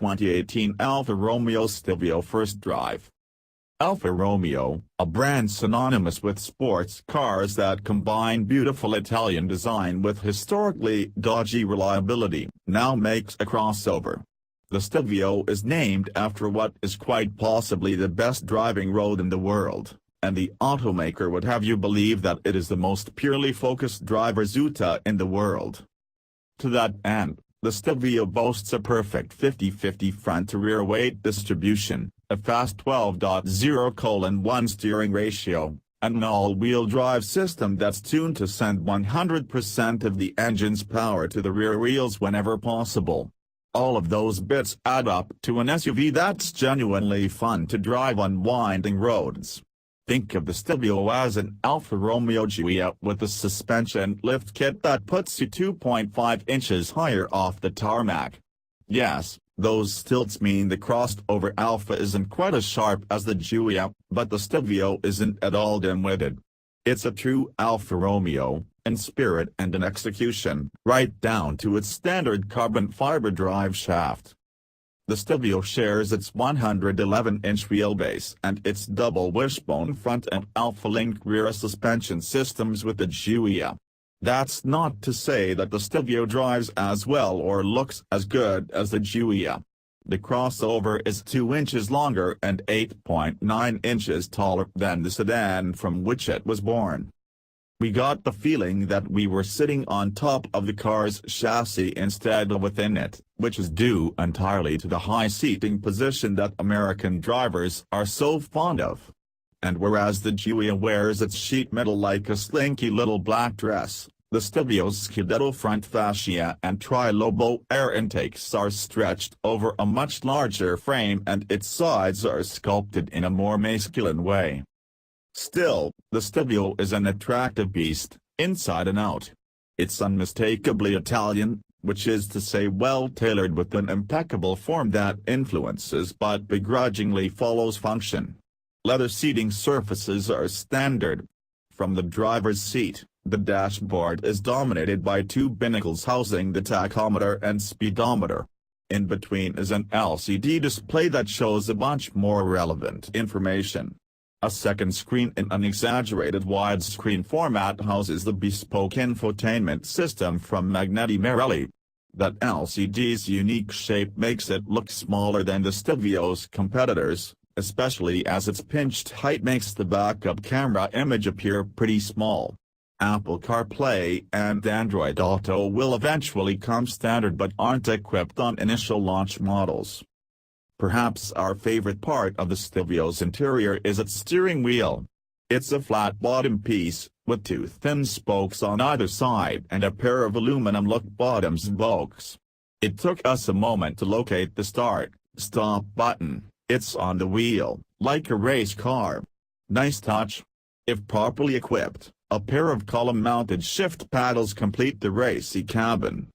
2018 Alfa Romeo Stelvio First Drive. Alfa Romeo, a brand synonymous with sports cars that combine beautiful Italian design with historically dodgy reliability, now makes a crossover. The Stelvio is named after what is quite possibly the best driving road in the world, and the automaker would have you believe that it is the most purely focused driver's Uta in the world. To that end, the Stelvio boasts a perfect 50-50 front-to-rear weight distribution, a fast 12.0:1 steering ratio, and an all-wheel drive system that's tuned to send 100% of the engine's power to the rear wheels whenever possible. All of those bits add up to an SUV that's genuinely fun to drive on winding roads. Think of the Stelvio as an Alfa Romeo Giulia with a suspension lift kit that puts you 2.5 inches higher off the tarmac. Yes, those stilts mean the crossed-over Alfa isn't quite as sharp as the Giulia, but the Stelvio isn't at all dim-witted. It's a true Alfa Romeo, in spirit and in execution, right down to its standard carbon fiber drive shaft. The Stelvio shares its 111-inch wheelbase and its double wishbone front and Alfa-Link rear suspension systems with the Giulia. That's not to say that the Stelvio drives as well or looks as good as the Giulia. The crossover is 2 inches longer and 8.9 inches taller than the sedan from which it was born. We got the feeling that we were sitting on top of the car's chassis instead of within it, which is due entirely to the high seating position that American drivers are so fond of. And whereas the Giulia wears its sheet metal like a slinky little black dress, the Stelvio's Scudetto front fascia and tri-lobo air intakes are stretched over a much larger frame and its sides are sculpted in a more masculine way. Still, the Stelvio is an attractive beast, inside and out. It's unmistakably Italian, which is to say well-tailored with an impeccable form that influences but begrudgingly follows function. Leather seating surfaces are standard. From the driver's seat, the dashboard is dominated by two binnacles housing the tachometer and speedometer. In between is an LCD display that shows a bunch more relevant information. A second screen in an exaggerated widescreen format houses the bespoke infotainment system from Magneti Marelli. That LCD's unique shape makes it look smaller than the Stelvio's competitors, especially as its pinched height makes the backup camera image appear pretty small. Apple CarPlay and Android Auto will eventually come standard but aren't equipped on initial launch models. Perhaps our favorite part of the Stelvio's interior is its steering wheel. It's a flat bottom piece, with two thin spokes on either side and a pair of aluminum-look bottom spokes. It took us a moment to locate the start-stop button. It's on the wheel, like a race car. Nice touch. If properly equipped, a pair of column-mounted shift paddles complete the racy cabin.